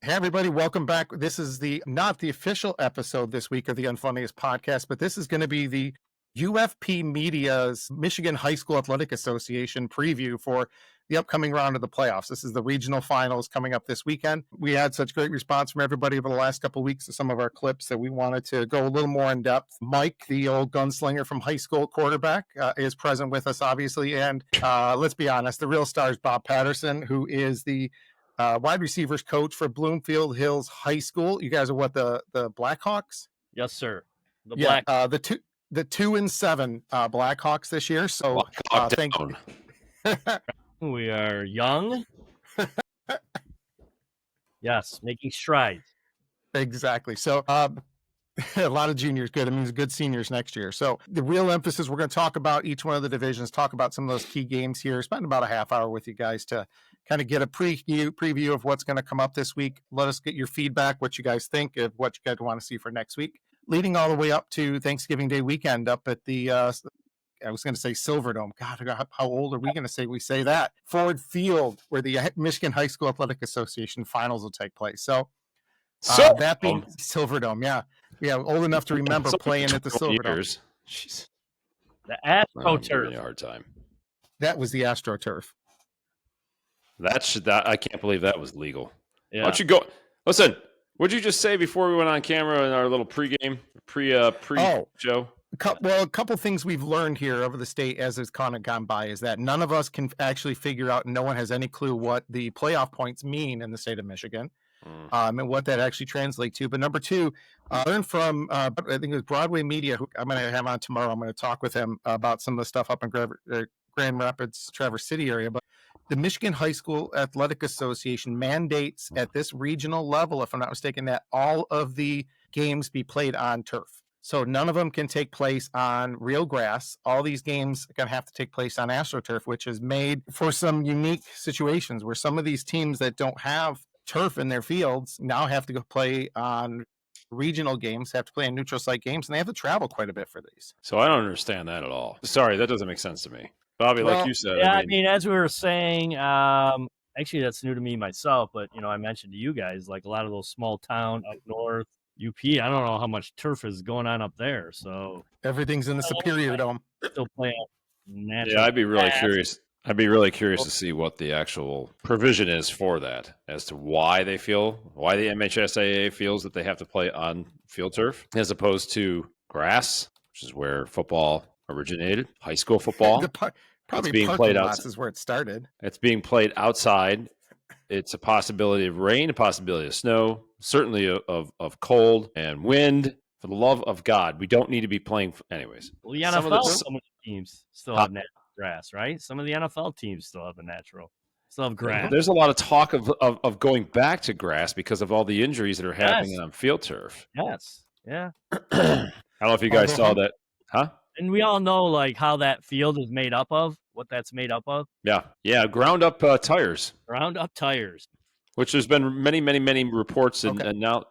Hey, everybody, welcome back. This is not the official episode this week of the Unfunniest Podcast, but this is going to be the UFP Media's Michigan High School Athletic Association preview for the upcoming round of the playoffs. This is the regional finals coming up this weekend. We had such great response from everybody over the last couple of weeks to some of our clips that we wanted to go a little more in depth. Mike, the old gunslinger from high school quarterback, is present with us, obviously. And let's be honest, the real star is Bob Patterson, who is the wide receivers coach for Bloomfield Hills High School. You guys are what, the Blackhawks? Yes, sir. The 2-7 Blackhawks this year. So thank you. We are young. Yes, making strides. Exactly. So a lot of juniors, good. I mean, good seniors next year. So the real emphasis, we're going to talk about each one of the divisions, talk about some of those key games here, spend about a half hour with you guys to kind of get a preview of what's going to come up this week. Let us get your feedback, what you guys think of what you guys want to see for next week, leading all the way up to Thanksgiving Day weekend up at the, I was going to say Silverdome. God, how old are we going to say we say that? Ford Field, where the Michigan High School Athletic Association finals will take place. So that being Silverdome, yeah, old enough to remember playing at the Silverdome. Jeez. The AstroTurf. A hard time. That was the AstroTurf. I can't believe that was legal. Yeah. Why don't you go? Listen, what'd you just say before we went on camera in our little pre-show? Well, a couple things we've learned here over the state as it's kind of gone by is that none of us can actually figure out, and no one has any clue what the playoff points mean in the state of Michigan. And what that actually translates to. But number two, learned from, I think it was Broadway Media, who I'm going to have on tomorrow. I'm going to talk with him about some of the stuff up in Grand Rapids, Traverse City area. But the Michigan High School Athletic Association mandates at this regional level, if I'm not mistaken, that all of the games be played on turf. So none of them can take place on real grass. All these games are going to have to take place on AstroTurf, which is made for some unique situations where some of these teams that don't have turf in their fields now have to go play on regional games, have to play on neutral site games, and they have to travel quite a bit for these. So I don't understand that at all. Sorry, that doesn't make sense to me. Bobby, like you said. Yeah, I mean, as we were saying, actually that's new to me myself, but, I mentioned to you guys, like a lot of those small town up north, UP, I don't know how much turf is going on up there. So everything's in the Superior Dome. Still playing natural. Yeah, I'd be really curious. I'd be really curious to see what the actual provision is for that, as to why the MHSAA feels that they have to play on field turf as opposed to grass, which is where football originated, high school football. Probably being played outside. Is where it started. It's being played outside. It's a possibility of rain, a possibility of snow, certainly of cold and wind. For the love of God, we don't need to be playing. Anyways, well, the NFL, some of the teams still have natural grass, right? Some of the NFL teams still have still have grass. There's a lot of talk of going back to grass because of all the injuries that are happening on field turf. Yes, yeah. I don't know if you guys saw that, huh? And we all know like how that field is made up of, what that's made up of. Yeah, ground up tires. Ground up tires. Which there's been many, many, many reports, and now.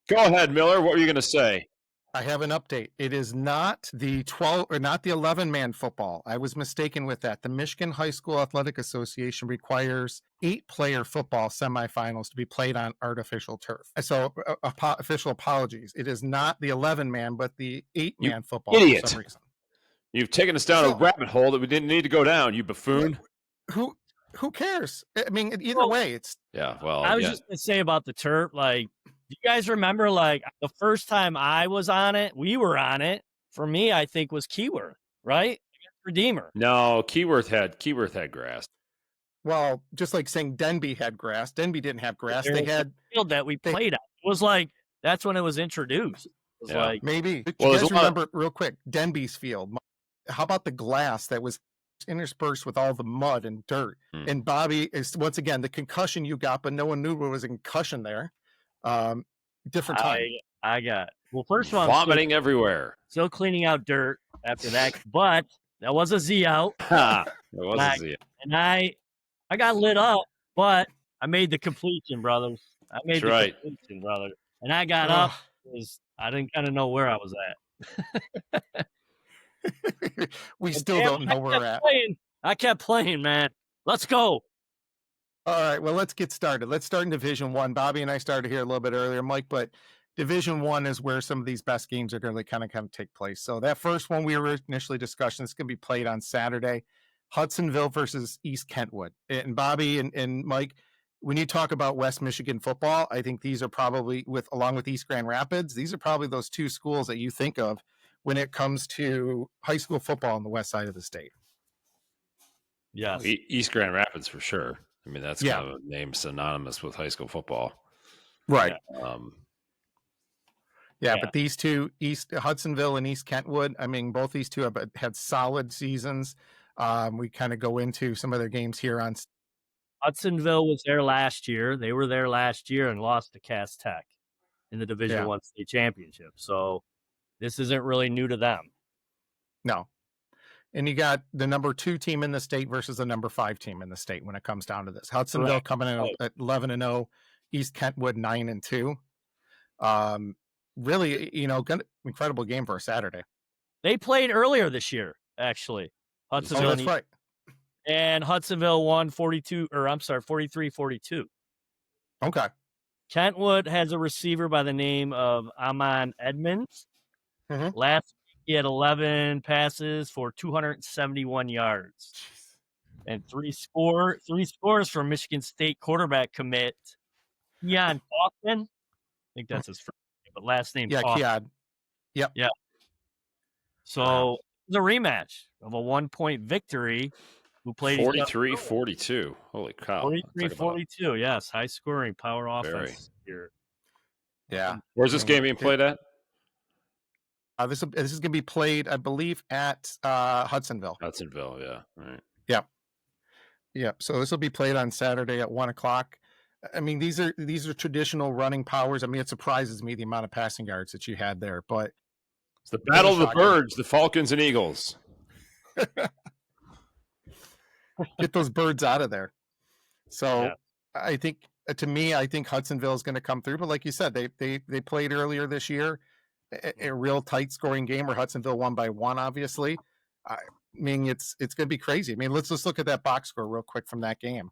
Go ahead, Miller. What were you going to say? I have an update. It is not the 12 or not the 11-man football. I was mistaken with that. The Michigan High School Athletic Association requires 8-player football semifinals to be played on artificial turf. So official apologies. It is not the 11-man, but the 8-man football. Idiot. For some reason. You've taken us down a rabbit hole that we didn't need to go down, you buffoon. Who cares? I mean, either way, it's... Yeah, well, I was just going to say about the turf, like, do you guys remember, like, the first time I was on it, we were on it, for me, I think, was Keyworth, right? Redeemer. No, Keyworth had grass. Well, just like saying Denby had grass. Denby didn't have grass. They had... field that we played on. It was like, that's when it was introduced. It was like... Maybe. You guys remember, real quick, Denby's field. How about the glass that was interspersed with all the mud and dirt? And Bobby is, once again, the concussion you got, but no one knew there was a concussion there. Different time. I got, well, first of all, vomiting everywhere. Still cleaning out dirt after that, but that was a Z out. It was a Z out. And I got lit up, but I made the completion, brothers. Completion, brother. And I got up because I didn't kind of know where I was at. We still don't know where we're at. I kept playing, man. Let's go. All right, well, let's get started. Let's start in Division One. Bobby and I started here a little bit earlier, Mike, but Division One is where some of these best games are going to kind of take place. So that first one we were initially discussing is going to be played on Saturday, Hudsonville versus East Kentwood. And Bobby and Mike, when you talk about West Michigan football, I think these are probably, along with East Grand Rapids, these are probably those two schools that you think of when it comes to high school football on the west side of the state. Yes. East Grand Rapids for sure. I mean, that's Yeah. kind of a name synonymous with high school football. Right. Yeah. But these two, Hudsonville and East Kentwood, I mean, both these two have had solid seasons. We kind of go into some of their games here on. Hudsonville was there last year. They were there last year and lost to Cass Tech in the Division I state championship. So this isn't really new to them. No. And you got the number 2 team in the state versus the number 5 team in the state when it comes down to this. Hudsonville coming in at 11-0, East Kentwood 9-2. Really, incredible game for a Saturday. They played earlier this year, actually. Hudsonville. Oh, that's right. And Hudsonville won 43-42. Okay. Kentwood has a receiver by the name of Amon Edmonds. Mm-hmm. Last week, he had 11 passes for 271 yards. And three scores from Michigan State quarterback commit Keon Kaufman. I think that's his first name, but last name Keon. Yep. Yeah. So the rematch of a 1-point victory. Who played 43-42. Holy cow. 43-42, yes. High scoring power offense here. Yeah. Where's this game being played at? This is going to be played, I believe, at Hudsonville. Hudsonville, yeah. All right. Yep. So this will be played on Saturday at 1:00. I mean, these are traditional running powers. I mean, it surprises me the amount of passing yards that you had there, but it's the battle of the birds, the Falcons and Eagles. Get those birds out of there. So I think, to me, Hudsonville is going to come through. But like you said, they played earlier this year, a real tight scoring game where Hudsonville won by 1. Obviously, I mean it's going to be crazy. I mean, let's just look at that box score real quick from that game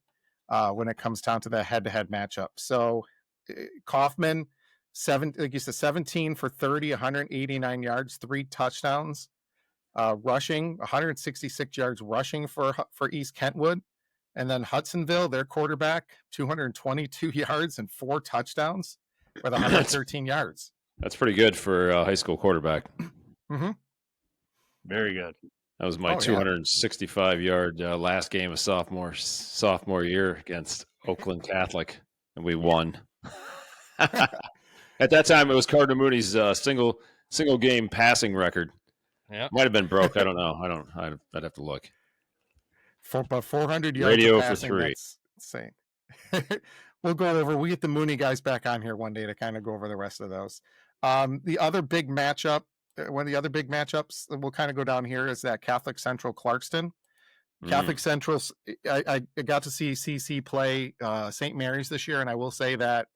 when it comes down to that head-to-head matchup. So Kaufman, 17 for 30, 189 yards, 3 touchdowns. Rushing, 166 yards rushing for East Kentwood. And then Hudsonville, their quarterback, 222 yards and 4 touchdowns with 113 yards. That's pretty good for a high school quarterback. Mm-hmm. Very good. That was my 265-yard last game of sophomore year against Oakland Catholic, and we won. At that time, it was Cardinal Mooney's single game passing record. Yeah, might have been broke. I don't know. I'd have to look. About 400 yards. Radio of passing, for 3. That's insane. We'll go over. We get the Mooney guys back on here one day to kind of go over the rest of those. The other big matchup, one of the other big matchups that we'll kind of go down here is that Catholic Central Clarkston. Catholic Central. I got to see CC play St. Mary's this year, and I will say that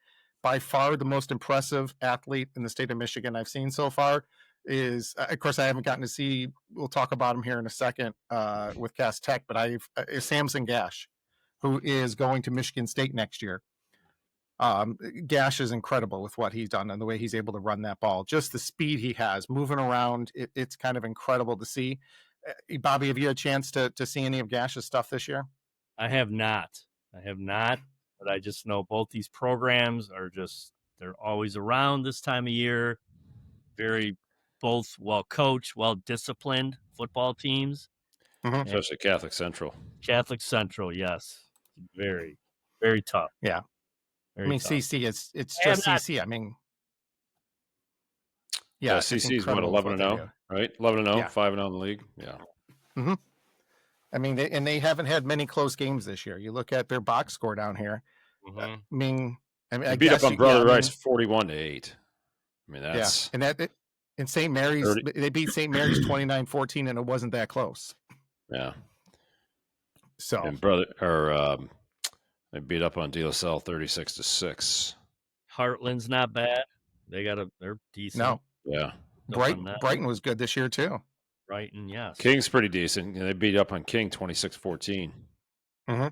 by far the most impressive athlete in the state of Michigan I've seen so far is, of course, I haven't gotten to see. We'll talk about him here in a second with Cass Tech, but is Samson Gash, who is going to Michigan State next year. Gash is incredible with what he's done and the way he's able to run that ball. Just the speed he has, moving around, it's kind of incredible to see. Bobby, have you had a chance to see any of Gash's stuff this year? I have not, but I just know both these programs they're always around this time of year. Both well coached, well disciplined football teams. Mm-hmm. Especially Catholic Central. Catholic Central, yes. Very, very tough. Yeah. Very tough. CC, it's just CC. I mean, CC is what, 11-0, right? 11-0, 5-0 in the league. Yeah. Mm-hmm. I mean, they haven't had many close games this year. You look at their box score down here. Mm-hmm. I beat up on Brother Rice 41-8. I mean, that's in St. Mary's. 30. They beat St. Mary's 29-14, and it wasn't that close. Yeah. So and they beat up on De La Salle 36-6. Heartland's not bad. They're decent. No. Yeah. Brighton was good this year too. Brighton, yes. King's pretty decent. They beat up on King 26-14. Mm-hmm.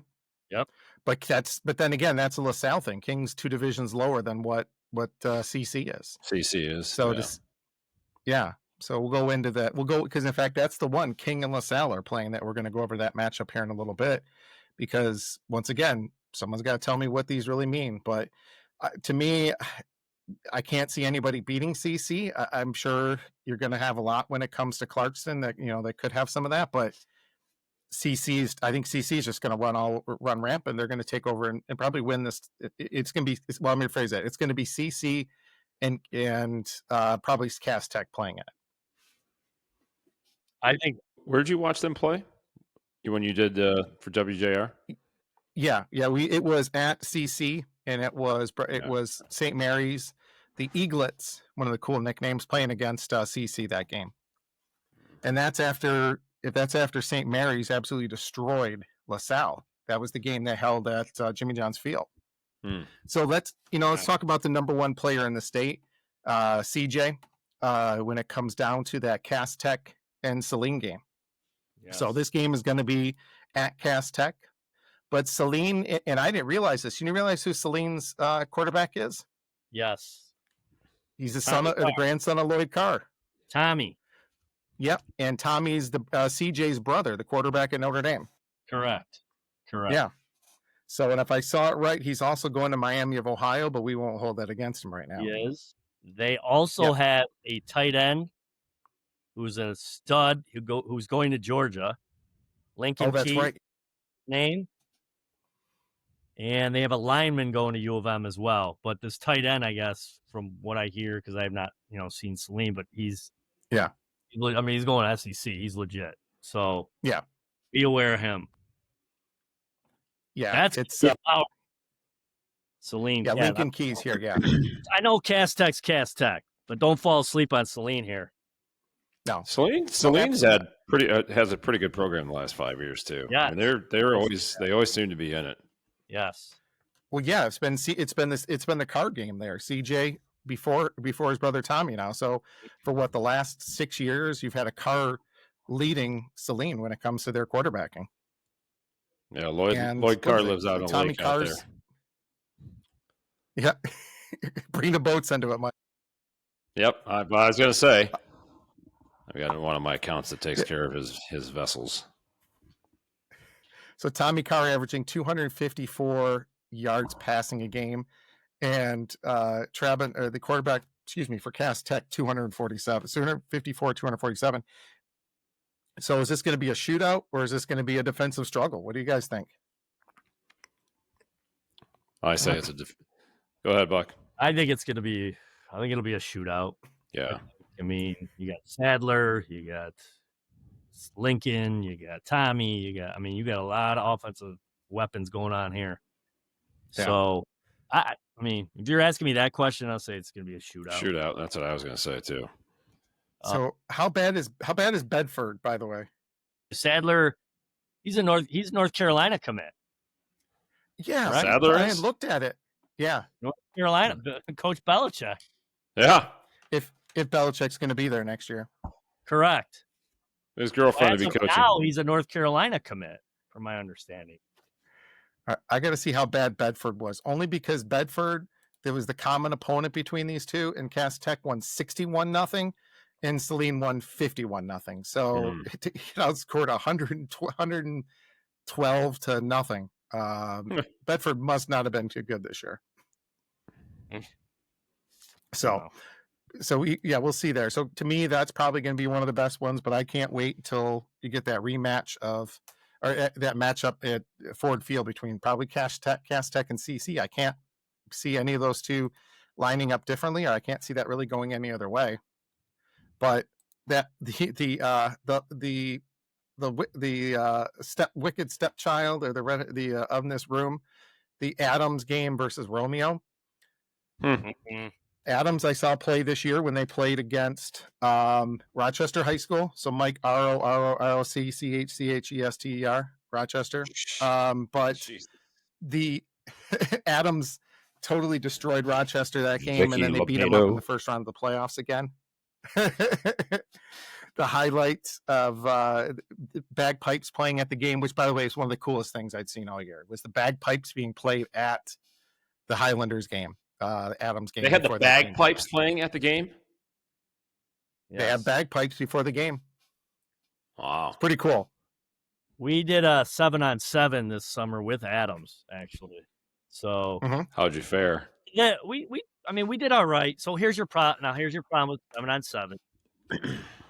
Yep. But then again, that's a LaSalle thing. King's 2 divisions lower than what CC is. CC is. So so we'll go into that. We'll go because in fact that's the one King and LaSalle are playing that we're going to go over that matchup here in a little bit. Because once again, someone's got to tell me what these really mean. But to me, I can't see anybody beating CC. I'm sure you're going to have a lot when it comes to Clarkston that they could have some of that, but I think CC is just going to run rampant. They're going to take over and probably win this. It's going to be, well, let me rephrase that. It's going to be CC and probably Cass Tech playing it. I think. Where'd you watch them play? When you did for WJR? Yeah. It was at CC, and it was St. Mary's, the Eaglets, one of the cool nicknames, playing against CC that game, and that's after St. Mary's absolutely destroyed LaSalle. That was the game they held at Jimmy John's Field. So let's talk about the number one player in the state, CJ, when it comes down to that Cass Tech and Saline game. Yes. So this game is going to be at Cass Tech, but Saline, and I didn't realize this. You didn't realize who Saline's quarterback is? Yes. He's the grandson of Lloyd Carr. Tommy. Yep, and Tommy's the CJ's brother, the quarterback at Notre Dame. Correct. Yeah. So, and if I saw it right, he's also going to Miami of Ohio, but we won't hold that against him right now. He is. They also have a tight end who's a stud who's going to Georgia. Lincoln. Oh, that's right. Name. And they have a lineman going to U of M as well. But this tight end, I guess, from what I hear, because I have not, seen Saline, but he's he's going to SEC. He's legit. So be aware of him. Yeah, it's Saline. Yeah, Lincoln Keys here. Yeah, I know Cass Tech's Cass Tech, but don't fall asleep on Saline here. No, Saline's had has a pretty good program the last 5 years too. Yeah, I mean, they always seem to be in it. Yes. Well, yeah, it's been the card game there. CJ before his brother Tommy now. So for the last 6 years, you've had a Carr leading Saline when it comes to their quarterbacking. Yeah, Lloyd Carr lives out on Tommy Lake Carr's, out there. Yeah, bring the boats into it, Mike. Yep, I was going to say, I've got one of my accounts that takes care of his vessels. So Tommy Carr averaging 254 yards passing a game, and the quarterback, for Cass Tech, 247. So is this going to be a shootout, or is this going to be a defensive struggle? What do you guys think? I say it's Go ahead, Buck. I think it'll be a shootout. Yeah. I mean, you got Sadler, you got Lincoln, you got Tommy, you got a lot of offensive weapons going on here. Yeah. So, I mean, if you're asking me that question, I'll say it's going to be a shootout. Shootout. That's what I was going to say too. So, how bad is Bedford, by the way? Sadler, he's North Carolina commit. Yeah, right? Sadler I looked at it. Yeah, North Carolina, Coach Belichick. Yeah. If Belichick's going to be there next year. Correct. His girlfriend to be coaching. Now he's a North Carolina commit, from my understanding. I got to see how bad Bedford was, only because Bedford, there was the common opponent between these two, and Cass Tech won 61-0, and Saline won 51-0. So it outscored 112 to nothing. Bedford must not have been too good this year. So we'll see there. So to me, that's probably going to be one of the best ones, but I can't wait until you get that rematch that matchup at Ford Field between probably Cass Tech and CC. I can't see any of those two lining up differently, or I can't see that really going any other way. But that the wicked stepchild, or the of this room, the Adams game versus Romeo. Mm-hmm. Adams, I saw play this year when they played against Rochester High School. So Mike ROCCHCHESTER, Rochester. But the Adams totally destroyed Rochester that game, and then they beat them up in the first round of the playoffs again. the highlights of the bagpipes playing at the game, which, by the way, is one of the coolest things I'd seen all year, was the bagpipes being played at the Highlanders game, Adams game. They had the bagpipes playing at the game? They had bagpipes before the game. Wow. It's pretty cool. We did a 7-on-7 this summer with Adams, actually. So how'd you fare? Yeah, we did all right. So here's your problem. Now here's your problem with 7-on-7.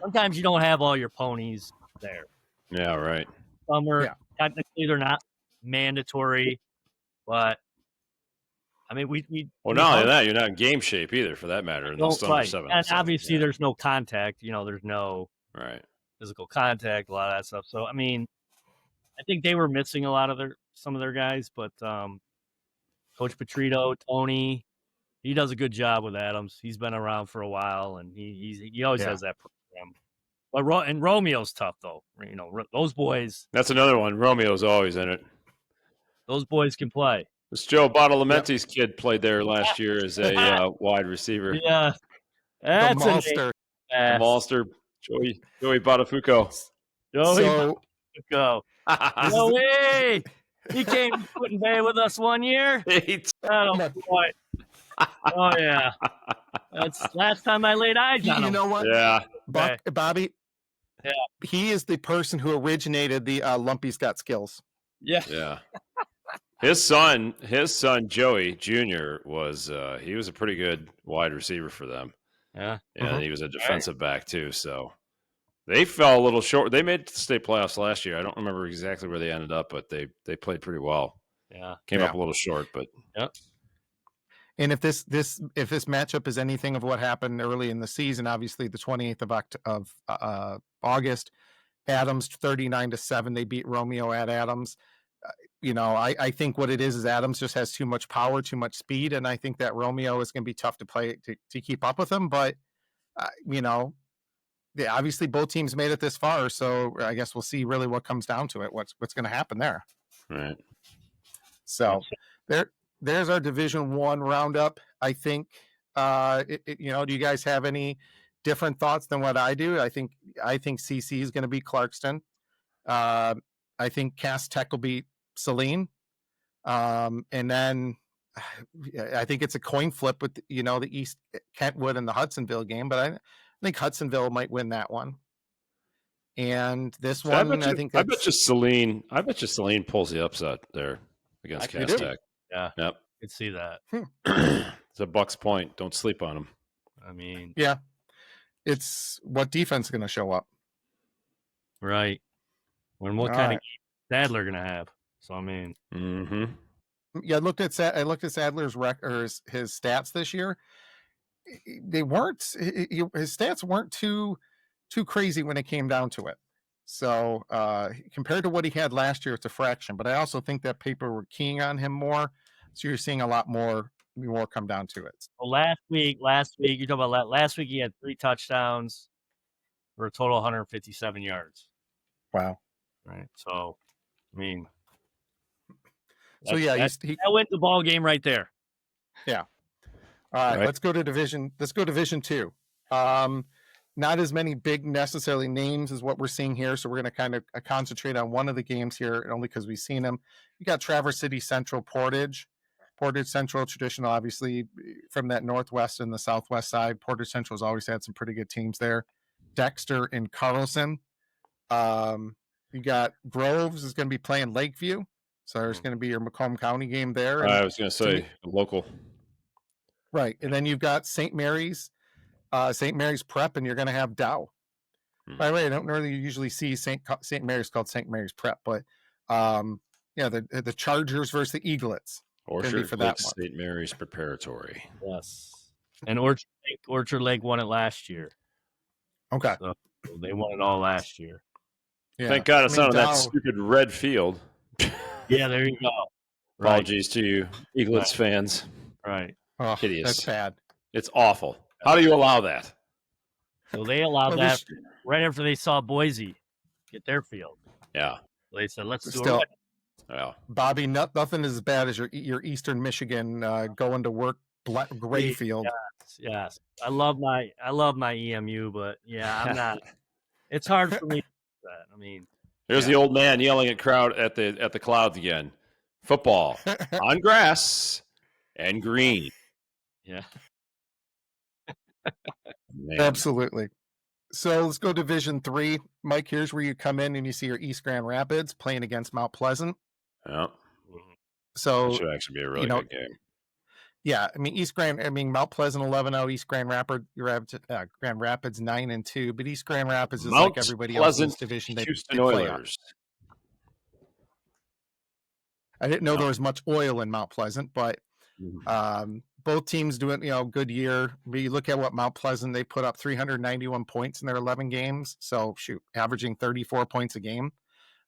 Sometimes you don't have all your ponies there. Yeah, right. Technically they're not mandatory, but I mean well, not only that, you're not in game shape either, for that matter. And obviously there's no contact. There's no physical contact, a lot of that stuff. So I mean, I think they were missing a lot of some of their guys, but Coach Petrito, Tony, he does a good job with Adams. He's been around for a while, and he always has that program. But and Romeo's tough though. Those boys. That's another one. Romeo's always in it. Those boys can play. This Joe Badalamenti's kid played there last year as a wide receiver. Yeah, that's the monster. The monster, Joey Botafuco. Joey Botafuco. No way! He came to Quentin Bay with us one year. Oh boy! Oh yeah, that's last time I laid eyes on him. You know what? Yeah, Bobby. Yeah, he is the person who originated the Lumpy's Got Skills. Yeah. His son Joey Jr. was he was a pretty good wide receiver for them. Yeah, and he was a defensive back too. So they fell a little short. They made the state playoffs last year. I don't remember exactly where they ended up, but they played pretty well. Yeah, came up a little short, but And if this matchup is anything of what happened early in the season, obviously the 28th of August, Adams 39-7. They beat Romeo at Adams. I think what it is Adams just has too much power, too much speed, and I think that Romeo is going to be tough to play to keep up with him. But obviously both teams made it this far, so I guess we'll see really what comes down to it. What's going to happen there? Right. So there's our Division I roundup. I think do you guys have any different thoughts than what I do? I think CC is going to beat Clarkston. I think Cass Tech will beat Saline. And then I think it's a coin flip with the East Kentwood and the Hudsonville game, but I think Hudsonville might win that one. And this one, I bet you Saline pulls the upset there against Cass Tech. Yeah. Yep. I could see that. It's a Bucks point. Don't sleep on them. I mean, yeah, it's what defense is going to show up. Right. What kind of game Sadler going to have? So, I mean. Yeah, I looked at Sadler's his stats this year. They weren't, his stats weren't too crazy when it came down to it. So compared to what he had last year, it's a fraction. But I also think that people were keying on him more. So you're seeing a lot more come down to it. Well, last week, you're talking about last week he had 3 touchdowns for a total of 157 yards. Wow. Right. So, I mean. So yeah, that wins the ball game right there. Yeah. All right. Let's go Division 2. Not as many big necessarily names as what we're seeing here, so we're going to kind of concentrate on one of the games here, only because we've seen them. You got Traverse City Central Portage Central, traditional, obviously from that northwest and the southwest side. Portage Central has always had some pretty good teams there. Dexter and Carlson. You got Groves is going to be playing Lakeview. So there's going to be your Macomb County game there. I was going to say local. Right. And then you've got St. Mary's Prep, and you're going to have Dow. By the way, I don't really usually see St. Mary's called St. Mary's Prep, but the Chargers versus the Eaglets. Orchard for that one. St. Mary's Preparatory. Yes. And Orchard Lake won it last year. Okay. So they won it all last year. Yeah. Thank God it's not on that stupid red field. Yeah, there you go. Apologies to you, Eaglets fans. Right. Oh, hideous. That's bad. It's awful. How do you allow that? So they allowed that right after they saw Boise get their field. Yeah. They said, let's do it. Yeah. Bobby, nothing is as bad as your Eastern Michigan going to work gray field. Yes. I love my EMU, but yeah, I'm not. It's hard for me to do that. I mean, Here's the old man yelling at the clouds again. Football on grass and green. yeah. Man. Absolutely. So let's go Division 3. Mike, here's where you come in and you see your East Grand Rapids playing against Mount Pleasant. Yeah. So That should actually be a really good game. Yeah, I mean, Mount Pleasant 11-0, East Grand Rapids, Grand Rapids 9-2, but East Grand Rapids is Mount like everybody Pleasant, else in this division. They Houston play on. Oilers. I didn't know there was much oil in Mount Pleasant, but both teams doing good year. But you look at what Mount Pleasant, they put up 391 points in their 11 games. So averaging 34 points a game,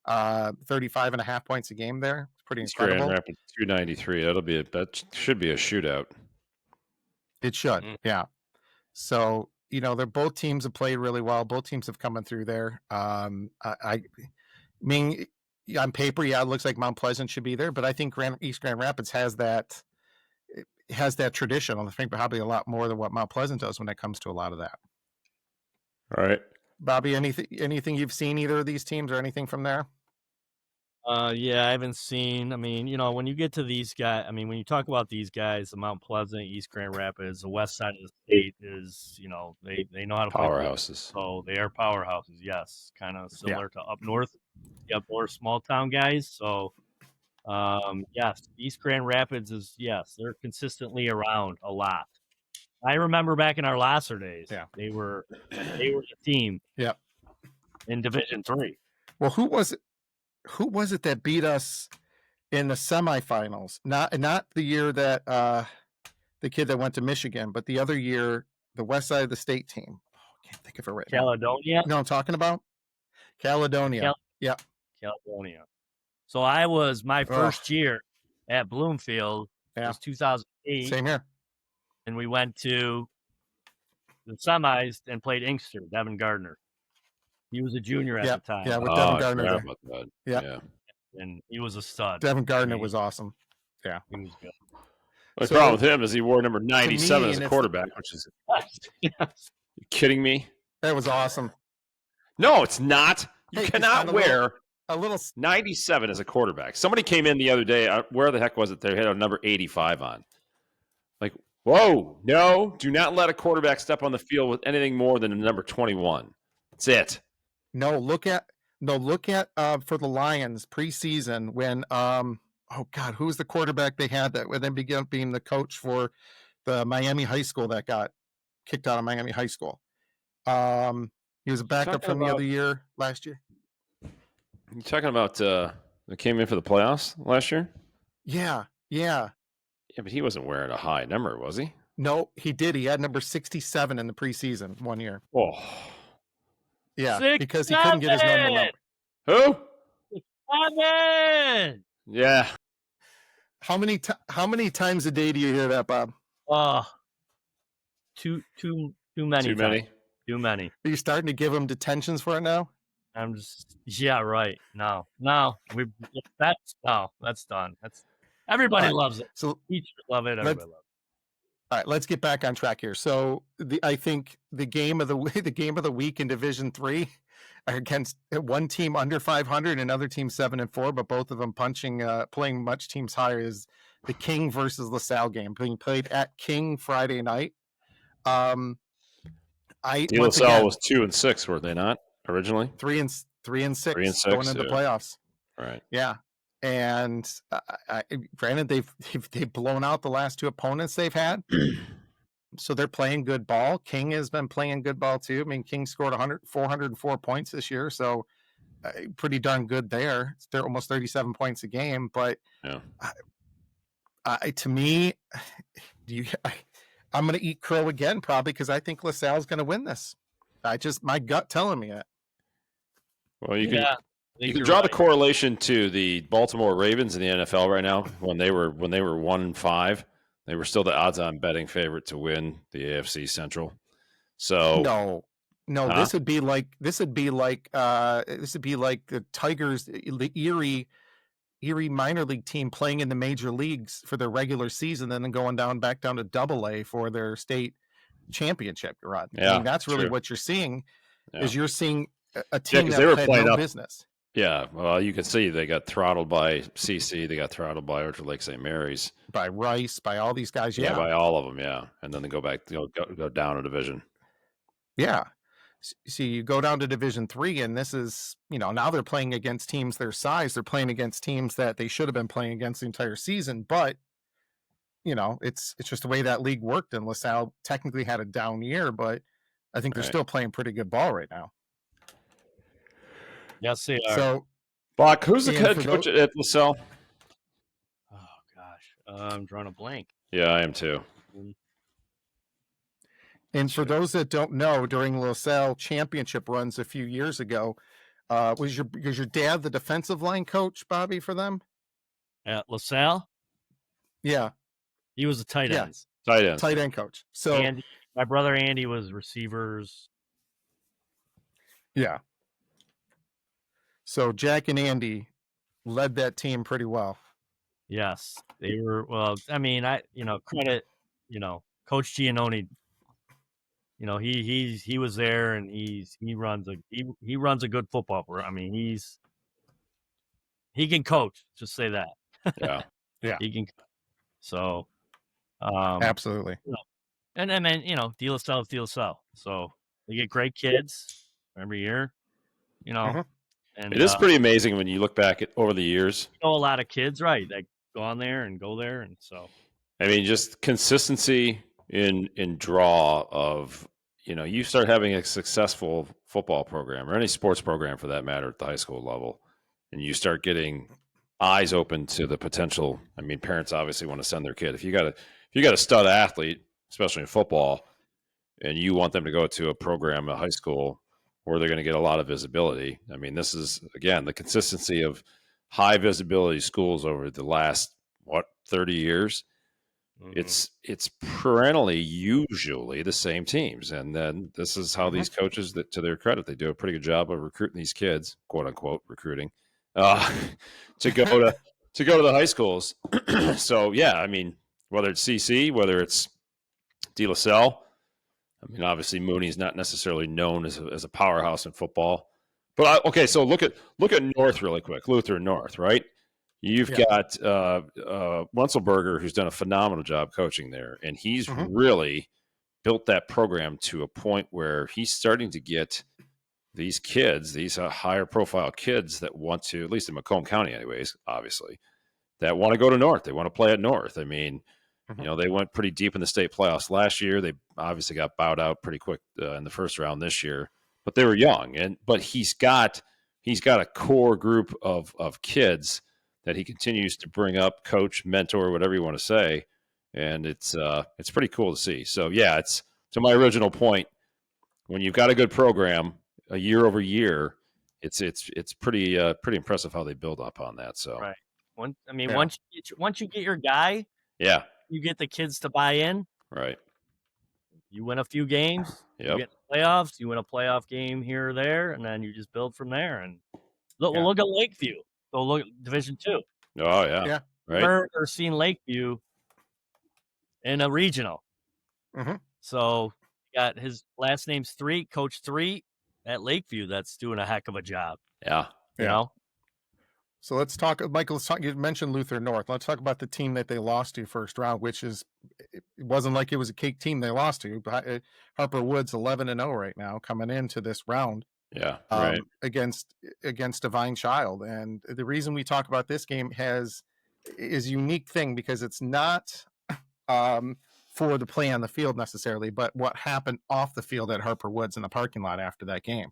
35 and a half points a game there. It's pretty incredible. Grand Rapids 293. That should be a shootout. It should, yeah. So they're both teams have played really well. Both teams have come in through there. I mean, on paper, it looks like Mount Pleasant should be there, but I think East Grand Rapids has that tradition. I think probably a lot more than what Mount Pleasant does when it comes to a lot of that. All right, Bobby, anything you've seen either of these teams or anything from there? Yeah, I haven't seen. I mean, when you get to these guys, I mean, when you talk about these guys, the Mount Pleasant, East Grand Rapids, the west side of the state is, they know how to play. Powerhouses. So they are powerhouses, yes. Kind of similar to up north, the up north small town guys. So, yes, East Grand Rapids they're consistently around a lot. I remember back in our Lasser days, they were the team. Yep. In Division 3. Well, who was it that beat us in the semifinals? Not the year that the kid that went to Michigan, but the other year, the west side of the state team. Oh, I can't think of it right Caledonia? now. You know what I'm talking about? Caledonia. Yeah. Caledonia. So I was my first year at Bloomfield. It was 2008. Same here. And we went to the semis and played Inkster, Devin Gardner. He was a junior at the time. Yeah, with Devin Gardner. Yeah. And he was a stud. Devin Gardner was awesome. Yeah. He was good. The problem with him is he wore number 97 as a quarterback, which is you kidding me? That was awesome. No, it's not. You cannot wear a little 97 as a quarterback. Somebody came in the other day. Where the heck was it? They had a number 85 on. Like, whoa, no, do not let a quarterback step on the field with anything more than a number 21. That's it. No, look at for the Lions preseason when who was the quarterback they had that then began being the coach for the Miami high school that got kicked out of Miami high school. He was a backup from the other year last year. You talking about that came in for the playoffs last year? Yeah. Yeah, but he wasn't wearing a high number, was he? No, he did. He had number 67 in the preseason one year. Oh. Yeah, because he couldn't get his normal number. Who? 7! Yeah. How many times a day do you hear that, Bob? Too many. Too many? Too many. Are you starting to give him detentions for it now? I'm just right. No. That's done. Everybody loves it. So teachers love it. Everybody loves it. All right, let's get back on track here. So I think the game of the week in Division 3 are against one team under 500 and another team 7-4, but both of them playing much teams higher is the King versus LaSalle game being played at King Friday night. LaSalle was 2-6, were they not originally? 3-6 going into the playoffs. Right. Yeah. And granted, they've blown out the last two opponents they've had, so they're playing good ball. King has been playing good ball too. I mean, King scored 404 points this year, so pretty darn good there. They're almost 37 points a game. But to me, I'm going to eat crow again probably because I think LaSalle's going to win this. My gut telling me it. Well, you can draw the correlation to the Baltimore Ravens in the NFL right now. When they were 1-5, they were still the odds-on betting favorite to win the AFC Central. So no, this would be like the Tigers, the Erie minor league team playing in the major leagues for their regular season, and then going back down to Double-A for their state championship run. Yeah, I mean, that's really what you're seeing. Is you're seeing a team 'cause that they were had playing no up. business. Yeah, well, you can see they got throttled by CC, they got throttled by Orchard Lake St. Mary's. By Rice, by all these guys, Yeah, yeah. by all of them, yeah. And then they go back, go down a division. Yeah. See, you go down to Division III, and this is, now they're playing against teams their size. They're playing against teams that they should have been playing against the entire season. But, it's just the way that league worked. And LaSalle technically had a down year, but I think they're Right. still playing pretty good ball right now. Yes, they are. So, Bach, who's the and head for coach those- at LaSalle? Oh gosh, I'm drawing a blank. Yeah, I am too. And for those that don't know, during LaSalle championship runs a few years ago, was your dad the defensive line coach, Bobby, for them? At LaSalle, Yeah, he was a tight Yeah. ends. Tight ends. tight end coach. So And my brother Andy was receivers. yeah, so Jack and Andy led that team pretty well. Yes, they were. Well, I mean, credit, Coach Giannone. He was there, and he runs a good football. I mean, he can coach. Just say that. Yeah. Yeah. He can. So, Absolutely. and then De La Salle is De La Salle. So they get great kids every year. Mhm. And It is pretty amazing when you look back at over the years. a lot of kids, right? That go on there and go there, and so I mean, just consistency in draw of, you start having a successful football program or any sports program for that matter at the high school level, and you start getting eyes open to the potential. I mean, parents obviously want to send their kid. If you got a stud athlete, especially in football, and you want them to go to a program at high school where they're going to get a lot of visibility. I mean, this is, again, the consistency of high visibility schools over the last, 30 years. It's perennially usually the same teams. And then this is how these coaches, that to their credit, they do a pretty good job of recruiting these kids, quote unquote, recruiting, to go to the high schools. So, yeah, I mean, whether it's CC, whether it's De La Salle, I mean, obviously Mooney's not necessarily known as a powerhouse in football, but okay. So look at North really quick, Lutheran North, right? You've got Runselberger, who's done a phenomenal job coaching there, and he's really built that program to a point where he's starting to get these kids, these higher profile kids that want to, at least in Macomb County, anyways, obviously, that want to go to North. They want to play at North. I mean. They went pretty deep in the state playoffs last year. They obviously got bowed out pretty quick in the first round this year, but they were young. But he's got a core group of kids that he continues to bring up, coach, mentor, whatever you want to say, and it's pretty cool to see. So yeah, it's to my original point. When you've got a good program, a year over year, it's pretty impressive how they build up on that. So right. Once you get your guy, yeah. You get the kids to buy in. Right. You win a few games. Yep. You get playoffs. You win a playoff game here or there, and then you just build from there. And look at Lakeview. So look at Division II. Oh yeah. Right. Or seen Lakeview in a regional. So got his last name's 3, Coach 3 at Lakeview. That's doing a heck of a job. Yeah. You know. So let's talk, Michael. You mentioned Lutheran North. Let's talk about the team that they lost to first round, which is, it wasn't like it was a cake team they lost to. Harper Woods 11-0 right now coming into this round. Yeah, right. Against Divine Child. And the reason we talk about this game is a unique thing because it's not for the play on the field necessarily, but what happened off the field at Harper Woods in the parking lot after that game.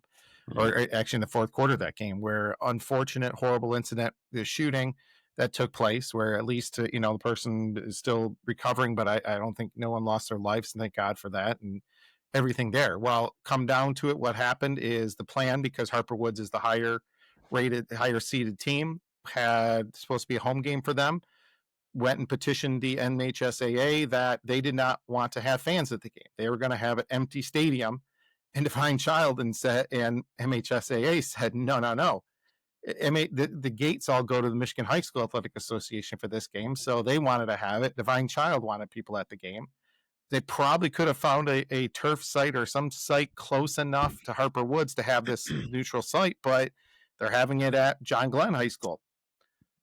Or actually in the fourth quarter of that game, where unfortunate, horrible incident, the shooting that took place, where at least, the person is still recovering, but I don't think no one lost their lives, and thank God for that, and everything there. Well, come down to it, what happened is the plan, because Harper Woods is the higher seeded team, had supposed to be a home game for them, went and petitioned the MHSAA that they did not want to have fans at the game. They were going to have an empty stadium. And Divine Child and MHSAA said, no. The gates all go to the Michigan High School Athletic Association for this game, so they wanted to have it. Divine Child wanted people at the game. they probably could have found a turf site or some site close enough to Harper Woods to have this neutral site, but they're having it at John Glenn High School.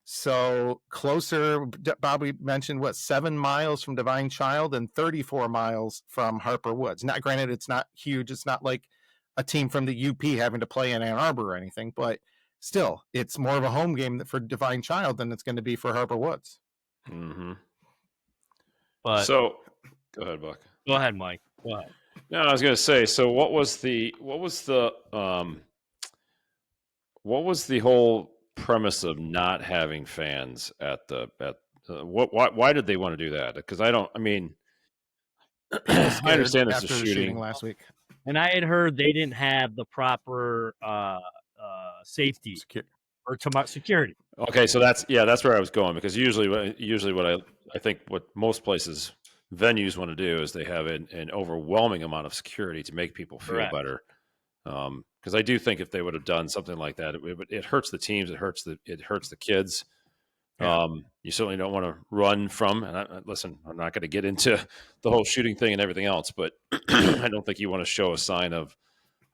So closer, Bobby mentioned, 7 miles from Divine Child and 34 miles from Harper Woods. Not granted, it's not huge. It's not like a team from the UP having to play in Ann Arbor or anything, but still, it's more of a home game for Divine Child than it's going to be for Harper Woods. Mm-hmm. But so, go ahead, Buck. Go ahead, Mike. Go ahead. No, I was going to say. So, what was the whole premise of not having fans at why did they want to do that? Because I mean, I understand this is shooting last week, and I had heard they didn't have the proper safety or security. Okay, so that's where I was going, because usually what I think what most places, venues, want to do is they have an overwhelming amount of security to make people feel better. Because I do think if they would have done something like that, it hurts the teams, it hurts the kids. Yeah. You certainly don't want to run from. And listen, I'm not going to get into the whole shooting thing and everything else, but I don't think you want to show a sign of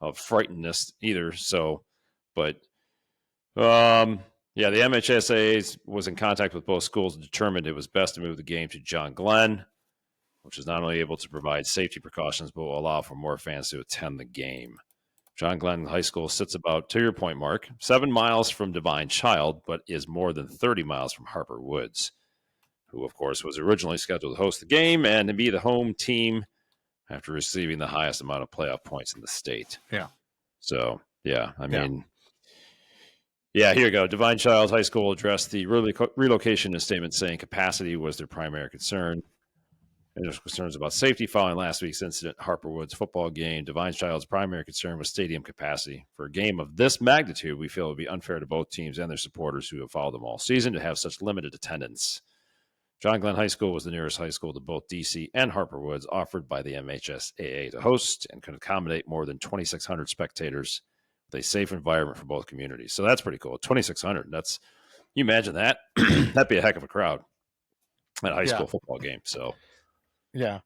frightenedness either. So, but yeah, the MHSAA was in contact with both schools and determined it was best to move the game to John Glenn, which is not only able to provide safety precautions, but will allow for more fans to attend the game. John Glenn High School sits about, to your point, Mark, 7 miles from Divine Child, but is more than 30 miles from Harper Woods, who, of course, was originally scheduled to host the game and to be the home team after receiving the highest amount of playoff points in the state. Yeah. So, yeah, I mean, yeah, here you go. Divine Child High School addressed the relocation in a statement saying capacity was their primary concern. And there's concerns about safety following last week's incident at Harper Woods football game. Divine Child's primary concern was stadium capacity. For a game of this magnitude, we feel it would be unfair to both teams and their supporters who have followed them all season to have such limited attendance. John Glenn High School was the nearest high school to both DC and Harper Woods, offered by the MHSAA to host, and could accommodate more than 2,600 spectators with a safe environment for both communities. So that's pretty cool. 2,600. That's, you imagine that? That'd be a heck of a crowd at a high school football game. So. Yeah.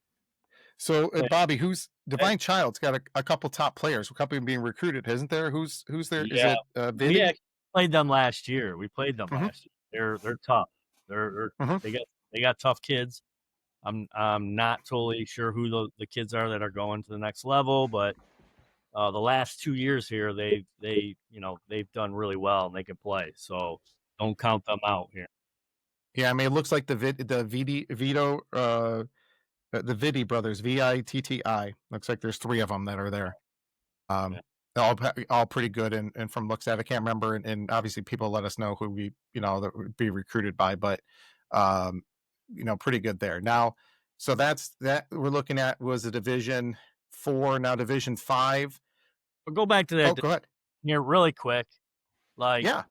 So Bobby, who's Divine Child's got a couple top players, a couple being recruited, isn't there? Who's there? Yeah. Is it Vinny? We played them last year. We played them last year. They're tough. They got tough kids. I'm not totally sure who the kids are that are going to the next level, but the last 2 years here, they've done really well and they can play. So don't count them out here. Yeah, I mean, it looks like the Vitti brothers, Vitti. Looks like there's 3 of them that are there. All pretty good, and from looks at, I can't remember, and obviously people let us know who we that would be recruited by, but pretty good there. Now, so that's that we're looking at was a Division 4, now Division 5. But go back to that. Go ahead. Here, really quick. Yes,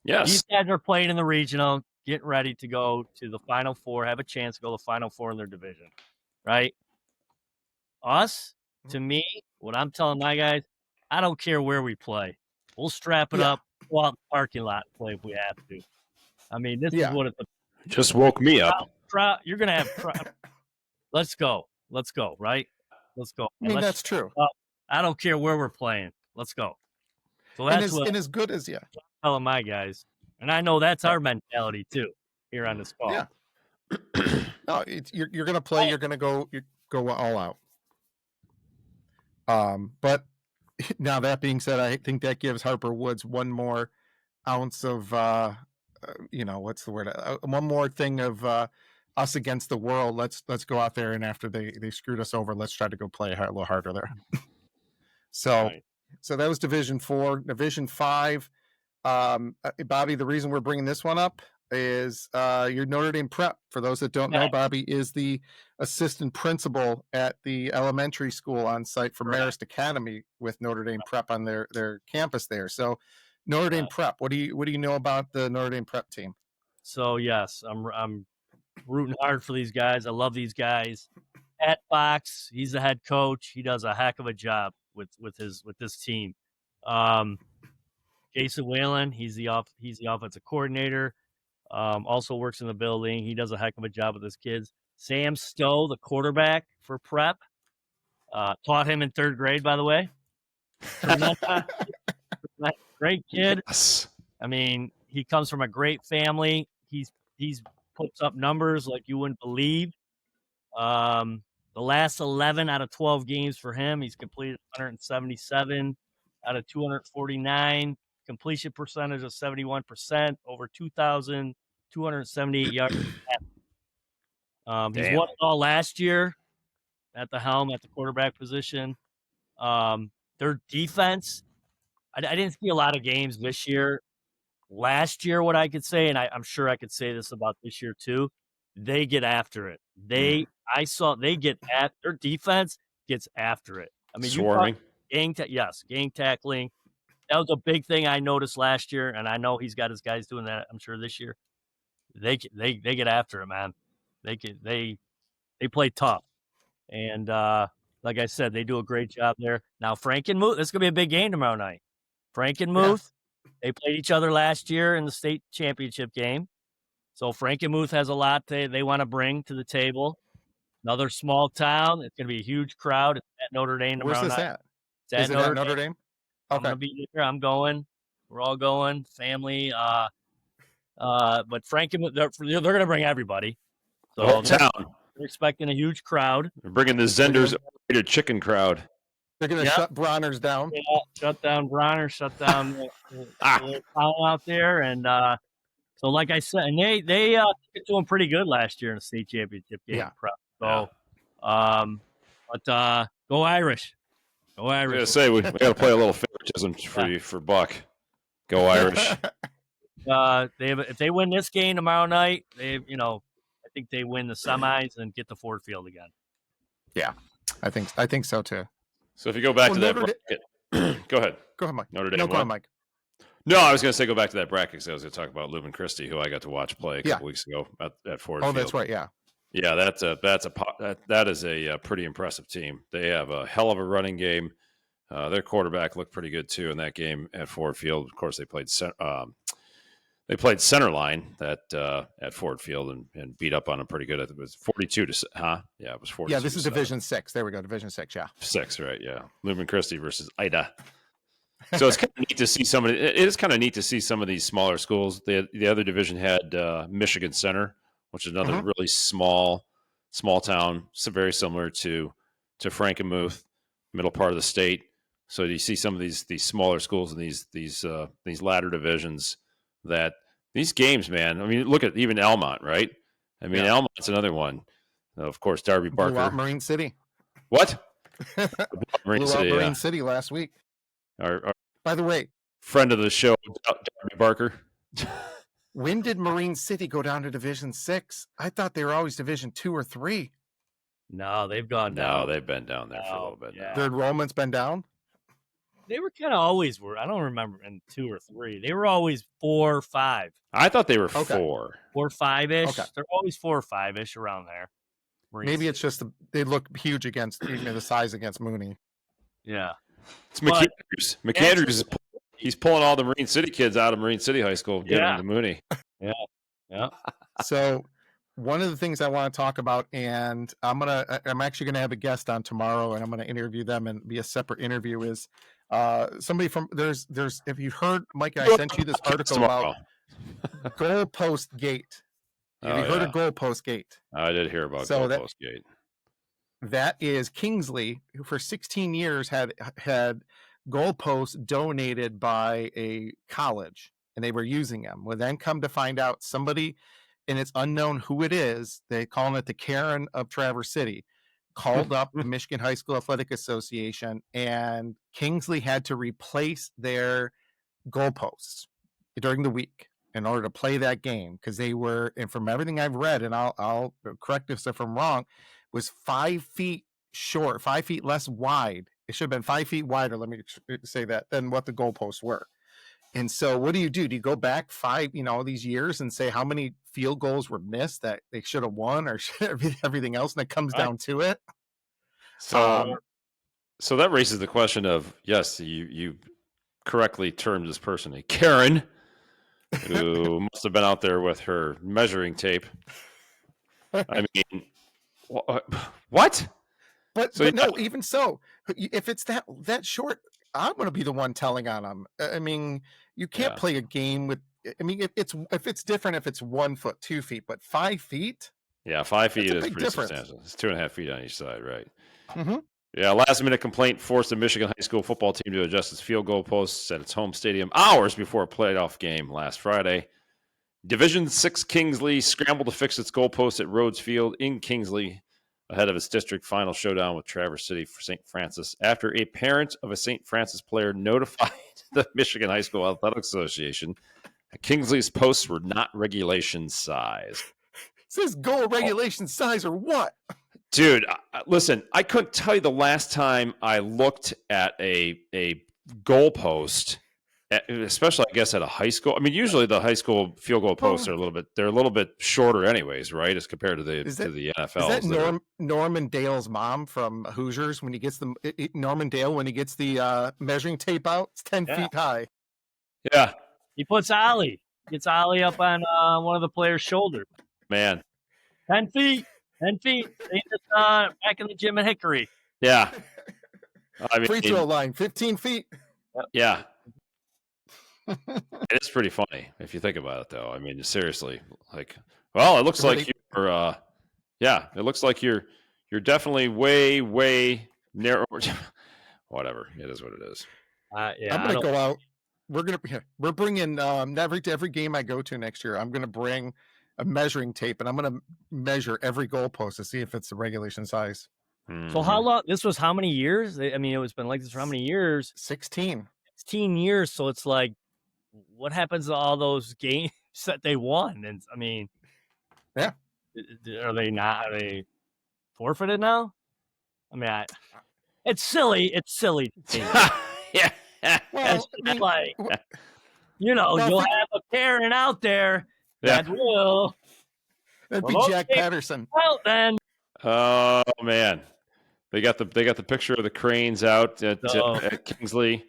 these guys are playing in the regional, getting ready to go to the Final Four, have a chance to go to the Final Four in their division. Right? Us, to me, what I'm telling my guys, I don't care where we play. We'll strap it up, go out in the parking lot and play if we have to. I mean, this is what it's just woke me up. You're going to have let's go, right? Let's go. I mean, that's true. I don't care where we're playing. Let's go. So that's and as good as I'm telling my guys. And I know that's our mentality too here on this call. Yeah. No, you're going to play. You're going to go all out. But now that being said, I think that gives Harper Woods one more ounce of, what's the word? One more thing of us against the world. Let's go out there, and after they screwed us over, let's try to go play a little harder there. So that was Division 4. Division 5. Bobby, the reason we're bringing this one up is your Notre Dame Prep. For those that don't know, Bobby is the assistant principal at the elementary school on site for Marist Academy with Notre Dame Prep on their campus there. So Notre Dame Prep, what do you know about the Notre Dame Prep team? So yes, I'm rooting hard for these guys. I love these guys. At Fox, he's the head coach. He does a heck of a job with this team. Jason Whalen, he's the offensive coordinator. Also works in the building. He does a heck of a job with his kids. Sam Stowe, the quarterback for prep. Taught him in 3rd grade, by the way. Great kid. Yes. I mean, he comes from a great family. He's puts up numbers like you wouldn't believe. The last 11 out of 12 games for him, he's completed 177 out of 249. Completion percentage of 71%, over 2,278 yards. He's won it all last year at the helm at the quarterback position. Their defense, I didn't see a lot of games this year. Last year, what I could say, and I'm sure I could say this about this year too, they get after it. Their defense gets after it. I mean, Swarming. gang tackling. That was a big thing I noticed last year, and I know he's got his guys doing that. I'm sure this year they get after it, man. They play tough, and like I said, they do a great job there. Now Frankenmuth, this is gonna be a big game tomorrow night. Frankenmuth, they played each other last year in the state championship game, so Frankenmuth has a lot they want to bring to the table. Another small town. It's gonna be a huge crowd at Notre Dame tomorrow night. Where's this at? It's Is it at Notre Dame? I'm Okay. gonna be there. I'm going. We're all going. Family. But Frankenmuth, they're gonna bring everybody. So The whole town. they're expecting a huge crowd. They're bringing the Zenders overrated chicken crowd. They're going to shut Bronner's down. Yeah, shut down Bronner, shut down the town out there, and so like I said, and they took it to them pretty good last year in the state championship game. Yeah. So, but go Irish, go I was Irish. gonna say we got to play a little favoritism for Buck. Go Irish. If they win this game tomorrow night, I think they win the semis and get to Ford Field again. Yeah, I think so too. So if you go back to that bracket, go ahead. Go ahead, Mike. Notre Dame. No, go ahead, Mike. No, I was going to say go back to that bracket because I was going to talk about Leuven Christie, who I got to watch play a couple weeks ago at Ford Field. Oh, that's right. Yeah. Yeah, that is a pretty impressive team. They have a hell of a running game. Their quarterback looked pretty good too in that game at Ford Field. Of course, they played center line at Ford Field and beat up on them pretty good. It was 42 to yeah, it was 42. Yeah, this is Division 6. There we go, Division 6. Yeah, 6, right? Yeah, Leuven Christie versus Ida. So it's kind of neat to see some of it is kind of neat to see some of these smaller schools. The other division had Michigan Center, which is another really small town, so very similar to Frankenmuth, middle part of the state. So you see some of these smaller schools in these latter divisions that these games, man. I mean, look at even Elmont, right? I mean, Elmont's another one. Of course, Darby Barker. Blew out Marine City. What? Blew out Marine City last week. Our By the way, friend of the show, Darby Barker. When did Marine City go down to Division 6? I thought they were always Division 2 or 3. No, they've gone down. No, they've been down there for a little bit now. Their enrollment's been down? They were kind of always I don't remember in 2 or 3. They were always 4 or 5. I thought they were 4. 4 or 5-ish. Okay. They're always 4 or 5-ish around there. Maybe it's just they look huge against the size against Mooney. Yeah. It's McAndrews. McAndrews he's pulling all the Marine City kids out of Marine City High School, getting them to Mooney. Yeah. So one of the things I want to talk about, and I'm actually gonna have a guest on tomorrow, and I'm gonna interview them and be a separate interview, is somebody from there's if you heard, Mike, I sent you this article about Goalpost Gate. Have you heard of Goalpost Gate? I did hear about Goalpost Gate. That is Kingsley, who for 16 years had goalposts donated by a college, and they were using them. Well, then come to find out somebody, and it's unknown who it is, they calling it the Karen of Traverse City, called up the Michigan High School Athletic Association, and Kingsley had to replace their goalposts during the week in order to play that game, because they were, and from everything I've read, and I'll correct this if I'm wrong, was 5 feet short, 5 feet less wide. It should have been 5 feet wider, let me say that, than what the goalposts were. And so what do? Do you go back these years and say how many field goals were missed that they should have won, or everything else, and it comes down to it? So that raises the question of, yes, you correctly termed this person a Karen, who must have been out there with her measuring tape. I mean, What? But no, even so, if it's that short, I'm going to be the one telling on them. I mean, you can't play a game with. I mean, if it's different if it's 1 foot, 2 feet, but 5 feet. Yeah, 5 feet is pretty difference. substantial. It's 2.5 feet on each side, right? Mm-hmm. Yeah, last-minute complaint forced the Michigan high school football team to adjust its field goal posts at its home stadium hours before a playoff game last Friday. Division 6 Kingsley scrambled to fix its goalpost at Rhodes Field in Kingsley ahead of its district final showdown with Traverse City for St. Francis after a parent of a St. Francis player notified the Michigan High School Athletic Association that Kingsley's posts were not regulation size. It says goal regulation size or what? Dude, listen, I couldn't tell you the last time I looked at a goalpost, especially I guess at a high school. I mean, usually the high school field goal posts are a little bit shorter, anyways, right, as compared to the NFL. Is that Norman Dale's mom from Hoosiers when he gets Norman Dale when he gets the measuring tape out? It's 10 feet high. Yeah, he puts Ollie. Gets Ollie up on one of the players' shoulders. Man, 10 feet. 10 feet. Back in the gym at Hickory. Yeah. I mean, free throw line, 15 feet. Yeah. It's pretty funny if you think about it, though. I mean, seriously, like, well, it looks like you're, it looks like you're definitely way narrow. Whatever, it is what it is. I'm gonna go out. We're bringing every game I go to next year. I'm gonna bring a measuring tape and I'm gonna measure every goalpost to see if it's the regulation size. So how long? This was how many years? I mean, it's been like this for how many years? 16 years. So it's like, what happens to all those games that they won? And I mean, yeah, are they forfeited now? I mean, it's silly. It's silly. Yeah. Well, like, you'll have a Karen out there that will. That'd be Jack Patterson. Well, then. Oh man, they got the picture of the cranes out at Kingsley,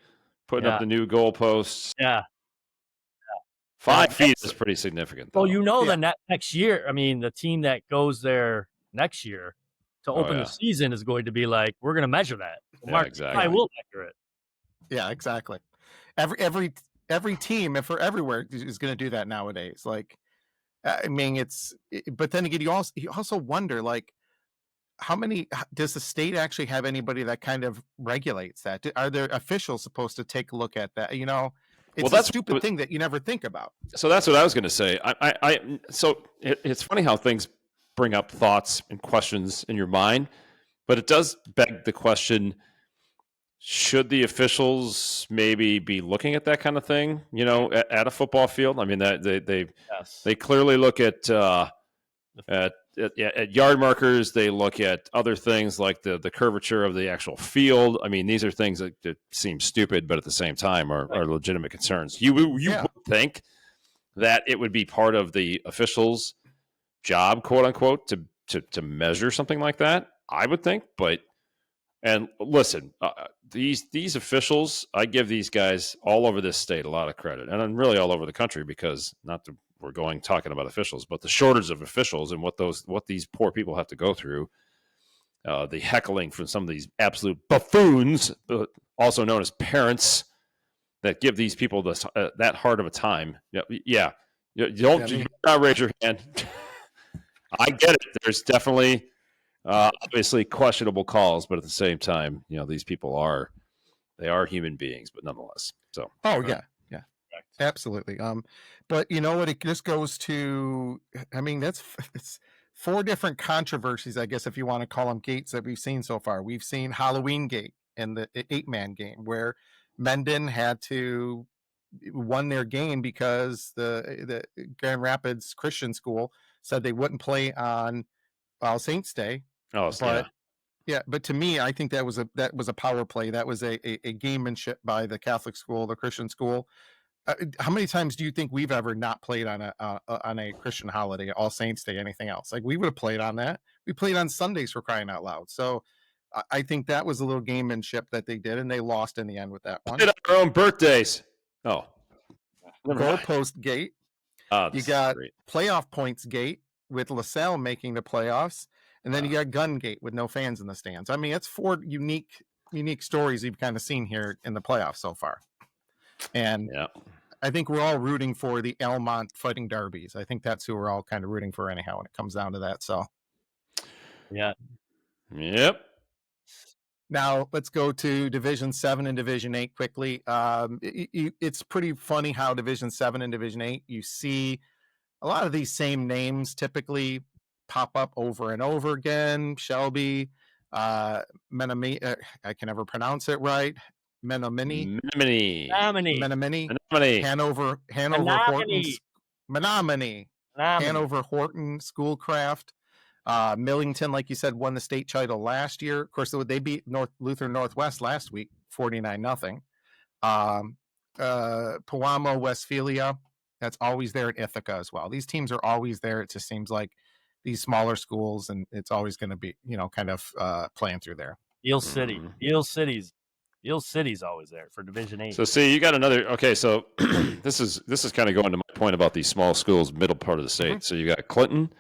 putting up the new goalposts. Yeah. 5 feet is pretty significant, though. Well, the next year, I mean, the team that goes there next year to open the season is going to be like, we're going to measure that. Marc, exactly. I will measure it. Yeah, exactly. Every team, if for everywhere, is going to do that nowadays. Like, I mean, but then again, you also wonder, like, how many does the state actually have anybody that kind of regulates that? Are there officials supposed to take a look at that? It's a stupid thing that you never think about. So that's what I was going to say. So it's funny how things bring up thoughts and questions in your mind, but it does beg the question: should the officials maybe be looking at that kind of thing? At a football field. I mean, that they clearly look at yard markers. They look at other things like the curvature of the actual field. I mean, these are things that seem stupid, but at the same time are legitimate concerns. You would think that it would be part of the officials' job, quote unquote, to measure something like that. I would think, and listen, these officials, I give these guys all over this state a lot of credit, and I'm really all over the country because we're talking about officials, but the shortage of officials and what these poor people have to go through, the heckling from some of these absolute buffoons, also known as parents, that give these people that hard of a time. Yeah. You not raise your hand. I get it. There's definitely obviously questionable calls, but at the same time, these people are human beings, but nonetheless. So. Oh yeah. Absolutely. But you know what? It just goes to, I mean, it's 4 different controversies, I guess, if you want to call them gates that we've seen so far. We've seen Halloween Gate and the 8-man game where Mendon had to won their game because the Grand Rapids Christian School said they wouldn't play on All Saints Day. Oh, yeah. But to me, I think that was a power play. That was a gamemanship by the Catholic school, the Christian school. How many times do you think we've ever not played on a Christian holiday, All Saints Day, anything else? Like, we would have played on that. We played on Sundays, for crying out loud. So I think that was a little gamemanship that they did, and they lost in the end with that one. Played on our own birthdays. Oh, goalpost gate. You got playoff points gate with LaSalle making the playoffs, And then you got Gungate with no fans in the stands. I mean, it's 4 unique stories you've kind of seen here in the playoffs so far. And I think we're all rooting for the Elmont Fighting Derbies. I think that's who we're all kind of rooting for anyhow when it comes down to that. So, yeah. Yep. Now let's go to Division 7 and Division 8 quickly. It's pretty funny how Division 7 and Division 8, you see a lot of these same names typically pop up over and over again. Shelby, Menominee, I can never pronounce it right. Menominee, Hanover Horton, Menominee, Hanover Horton Schoolcraft. Millington, like you said, won the state title last year. Of course, they beat Lutheran Northwest last week, 49-0. Pewamo, Westphalia, that's always there at Ithaca as well. These teams are always there. It just seems like these smaller schools, and it's always going to be, kind of playing through there. Eel City's always there for Division 8. So see, you got another. Okay, so this is kind of going to my point about these small schools, middle part of the state. So you got Clinton,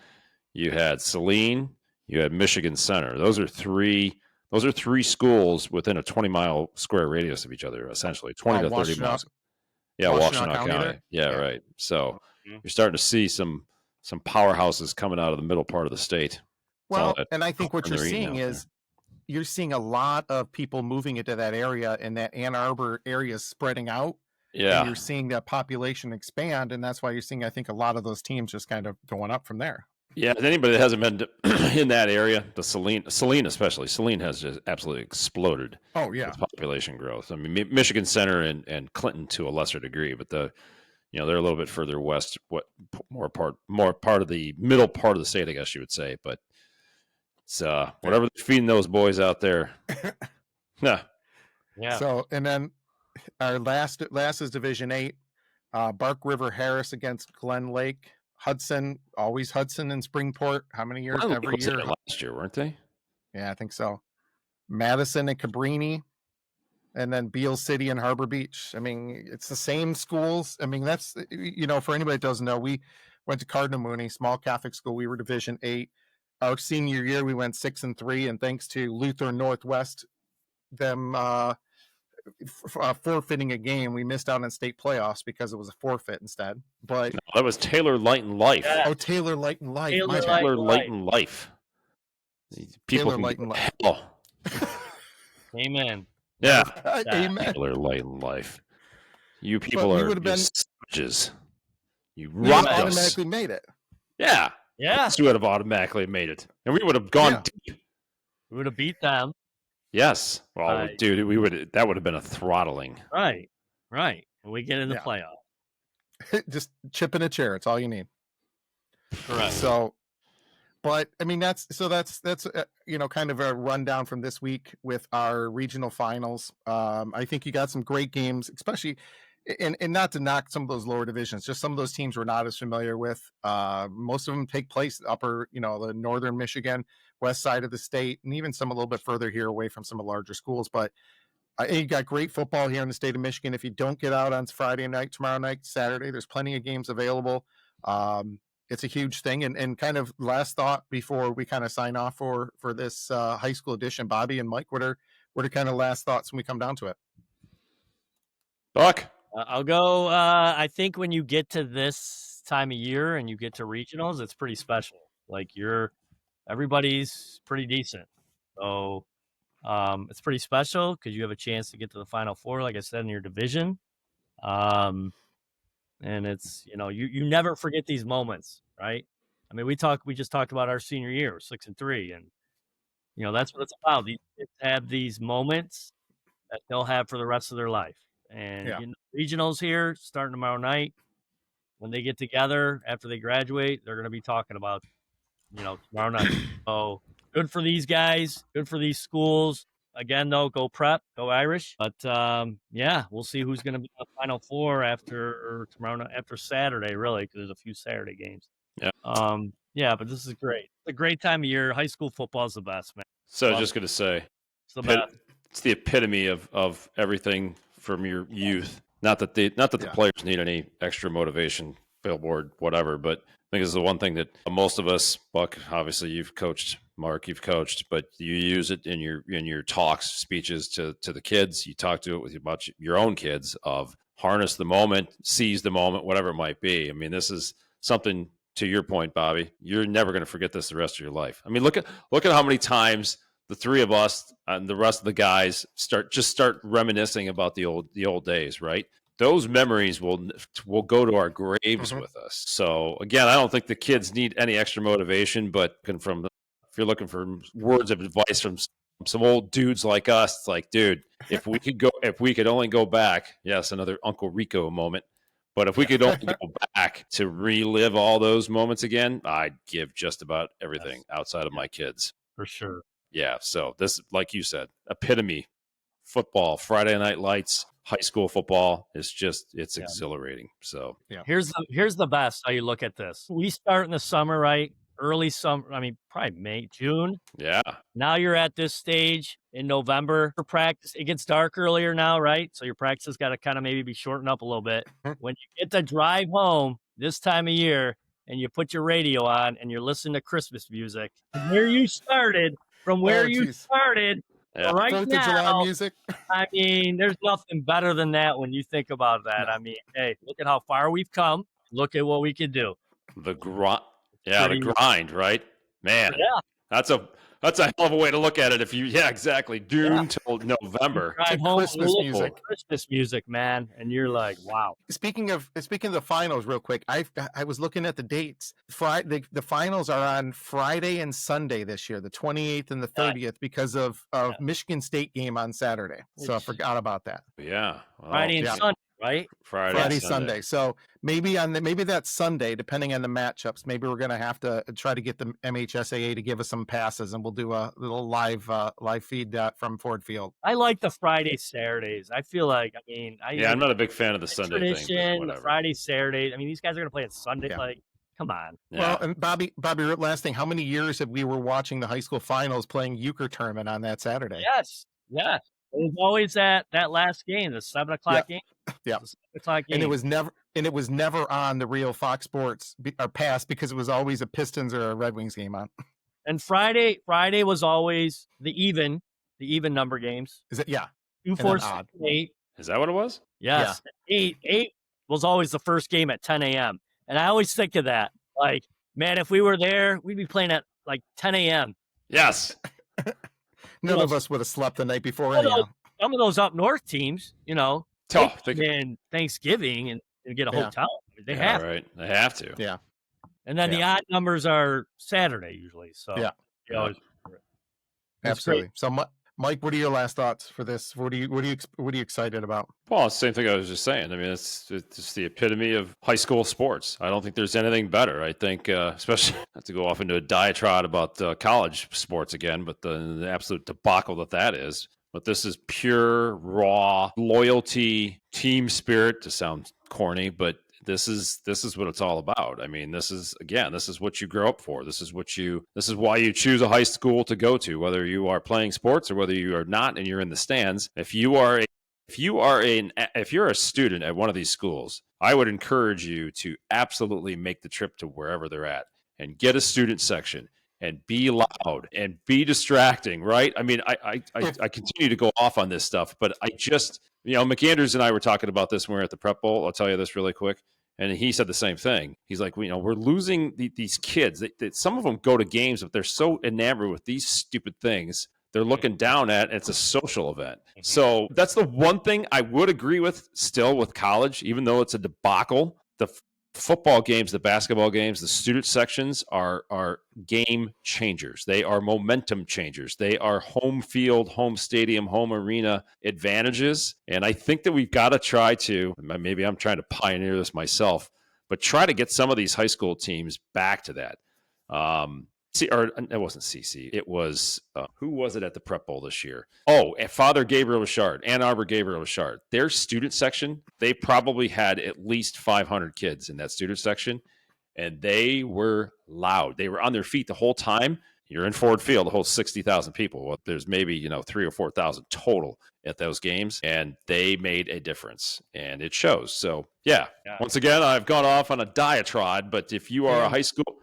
you had Saline, you had Michigan Center. Those are three schools within a 20-mile square radius of each other, essentially 20 to 30 miles. Yeah, Washtenaw County. Yeah, right. So you're starting to see some powerhouses coming out of the middle part of the state. Well, and I think what you're seeing is you're seeing a lot of people moving into that area, and that Ann Arbor area is spreading out. Yeah. And you're seeing that population expand, and that's why you're seeing, I think, a lot of those teams just kind of going up from there. Yeah, anybody that hasn't been in that area, the Saline especially, Saline has just absolutely exploded. Oh yeah, with population growth. I mean, Michigan Center and Clinton to a lesser degree, but they're a little bit further west, more part of the middle part of the state, I guess you would say. But it's whatever they're feeding those boys out there. Yeah. So, and then our last is Division 8, Bark River Harris against Glen Lake. Hudson, always Hudson and Springport. How many years? Every year. Last year, weren't they? Yeah, I think so. Madison and Cabrini, and then Beale City and Harbor Beach. I mean, it's the same schools. I mean, that's, for anybody that doesn't know, we went to Cardinal Mooney, small Catholic school. We were Division 8. Our senior year, we went 6-3, and thanks to Lutheran Northwest, them forfeiting a game, we missed out on state playoffs because it was a forfeit instead. But no, that was Taylor Light and Life. Yeah. Oh, Taylor Light and Life. Taylor Light and Life. People Taylor Light and Life. Amen. Yeah. Amen. Taylor Light and Life. You people are savages. You automatically made it. Yeah. Yeah. We would have automatically made it, and we would have gone deep. We would have beat them. Yes. Well, dude, that would have been a throttling. Right. And we get in the playoff. Just chip in a chair. It's all you need. Correct. So, but I mean, that's kind of a rundown from this week with our regional finals. I think you got some great games, especially, and not to knock some of those lower divisions, just some of those teams we're not as familiar with. Most of them take place upper, the northern Michigan, west side of the state, and even some a little bit further here away from some of the larger schools. But you got great football here in the state of Michigan. If you don't get out on Friday night, tomorrow night, Saturday, there's plenty of games available. It's a huge thing. And kind of last thought before we kind of sign off for this high school edition, Bobby and Mike, what are kind of last thoughts when we come down to it? Buck? I'll go. I think when you get to this time of year and you get to regionals, it's pretty special. Like everybody's pretty decent. So it's pretty special because you have a chance to get to the Final Four, like I said, in your division. And it's, you never forget these moments, right? I mean, we just talked about our senior year, 6-3, and that's what it's about. These kids have these moments that they'll have for the rest of their life. And regionals here starting tomorrow night. When they get together after they graduate, they're going to be talking about, tomorrow night. So good for these guys. Good for these schools. Again, though, go Prep, go Irish. But we'll see who's going to be on the Final Four after Saturday, really, because there's a few Saturday games. Yeah. But this is great. It's a great time of year. High school football is the best, man. So just going to say, it's the best. It's the epitome of everything from your youth. Not that the players need any extra motivation, billboard, whatever, but I think this is the one thing that most of us, Buck, obviously you've coached Mark, you've coached, but you use it in your talks, speeches to the kids. You talk to it about your own kids of harness the moment, seize the moment, whatever it might be. I mean, this is something, to your point, Bobby, you're never going to forget this the rest of your life. I mean, look at how many times the three of us and the rest of the guys start reminiscing about the old days, right? Those memories will go to our graves with us. So again, I don't think the kids need any extra motivation, but if you're looking for words of advice from some old dudes like us, it's like, dude, if we could only go back, yes, another Uncle Rico moment. But if we could only go back to relive all those moments again, I'd give just about everything outside of my kids. For sure. Yeah. So this, like you said, epitome football, Friday Night Lights, high school football is it's exhilarating. So here's the best how you look at this. We start in the summer, right? Early summer. I mean, probably May, June. Yeah. Now you're at this stage in November for practice. It gets dark earlier now, right? So your practice has got to kind of maybe be shortened up a little bit. When you get to drive home this time of year and you put your radio on and you're listening to Christmas music, where you started, right 4th now, of July music. I mean, there's nothing better than that when you think about that. No. I mean, hey, look at how far we've come. Look at what we can do. The grind, right? Man, that's a hell of a way to look at it. Exactly. June till November. Christmas music, man. And you're like, wow. Speaking of the finals, real quick, I was looking at the dates. The finals are on Friday and Sunday this year, the 28th and the 30th, because of Michigan State game on Saturday. So I forgot about that. Yeah. Well, Friday and Sunday. Right? Friday, Sunday. So maybe that Sunday, depending on the matchups, maybe we're going to have to try to get the MHSAA to give us some passes, and we'll do a little live feed from Ford Field. I like the Friday Saturdays. I feel like, I'm not a big fan of the Sunday thing. The Friday Saturdays. I mean, these guys are going to play on Sunday. Yeah. Like, come on. Yeah. Well, and Bobby, last thing, how many years have we were watching the high school finals playing euchre tournament on that Saturday? Yes. It was always that last game, the 7:00 game. Yeah. 7:00 game. And it was never on the real Fox Sports or Pass, because it was always a Pistons or a Red Wings game on. And Friday was always the even number games. Is it? Yeah. 2, 4, 6, 8. Is that what it was? Yes. Yeah. 8 was always the first game at 10 a.m. And I always think of that. Like, man, if we were there, we'd be playing at like 10 a.m. Yes. None of us would have slept the night before anyhow. Some of those up north teams, and Thanksgiving and get a hotel. They have right. They have to. Yeah. And then the odd numbers are Saturday usually. So absolutely. Great. So Mike, what are your last thoughts for this? What are you excited about? Well, it's the same thing I was just saying. I mean, it's the epitome of high school sports. I don't think there's anything better. I think, especially not to go off into a diatribe about college sports again, but the absolute debacle that is. But this is pure, raw loyalty, team spirit, to sound corny, but this is what it's all about. I mean, this is what you grow up for. This is why you choose a high school to go to, whether you are playing sports or whether you are not and you're in the stands. If you're a student at one of these schools, I would encourage you to absolutely make the trip to wherever they're at and get a student section and be loud and be distracting, right? I mean, I continue to go off on this stuff, but I just, McAndrews and I were talking about this when we were at the Prep Bowl. I'll tell you this really quick. And he said the same thing. He's like, we're losing these kids. Some of them go to games, but they're so enamored with these stupid things. They're looking down at, and it's a social event. So that's the one thing I would agree with still with college, even though it's a debacle. The football games, the basketball games, the student sections are game changers. They are momentum changers. They are home field, home stadium, home arena advantages. And I think that we've got to try to, maybe I'm trying to pioneer this myself, but try to get some of these high school teams back to that. It wasn't CC. It was, who was it at the Prep Bowl this year? Oh, Father Gabriel Richard, Ann Arbor Gabriel Richard. Their student section, they probably had at least 500 kids in that student section, and they were loud. They were on their feet the whole time. You're in Ford Field, the whole 60,000 people. Well, there's maybe 3,000 or 4,000 total at those games, and they made a difference, and it shows. So, once again, I've gone off on a diatribe, but if you are a high school,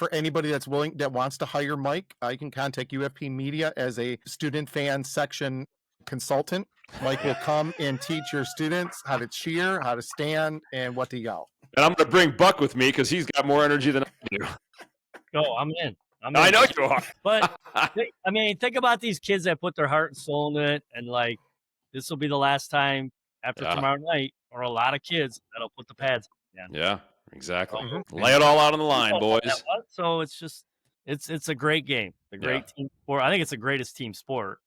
for anybody that wants to hire Mike, you can contact UFP Media as a student fan section consultant. Mike will come and teach your students how to cheer, how to stand, and what to yell. And I'm going to bring Buck with me because he's got more energy than I do. Go, I'm in. I know you are. But I mean, think about these kids that put their heart and soul in it, and like this will be the last time after tomorrow night, or a lot of kids that'll put the pads down. Yeah, exactly. Lay it all out on the line, boys. So it's just it's a great game, a great team sport. I think it's the greatest team sport.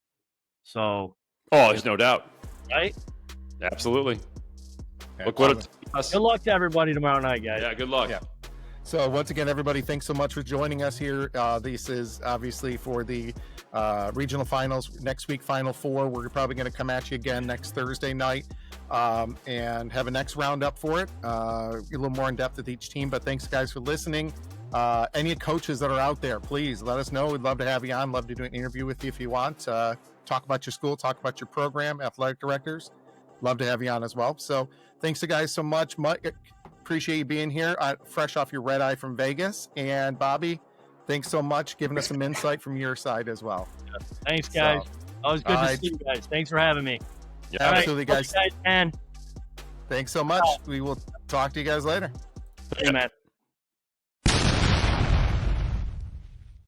So there's no doubt. Right? Absolutely. Okay. Look what it does. Good luck to everybody tomorrow night, guys. Yeah, good luck. Yeah. So once again, everybody, thanks so much for joining us here. This is obviously for the regional finals. Next week, Final Four. We're probably going to come at you again next Thursday night and have a next roundup for it. A little more in depth with each team. But thanks, guys, for listening. Any coaches that are out there, please let us know. We'd love to have you on. Love to do an interview with you if you want. Talk about your school, talk about your program, athletic directors. Love to have you on as well. So thanks to guys so much. Mike, appreciate you being here, fresh off your red eye from Vegas. And Bobby, thanks so much, giving us some insight from your side as well. Thanks, guys. Always good to see you guys. Thanks for having me. Yeah, absolutely, guys. And thanks so much. We will talk to you guys later. Hey, man.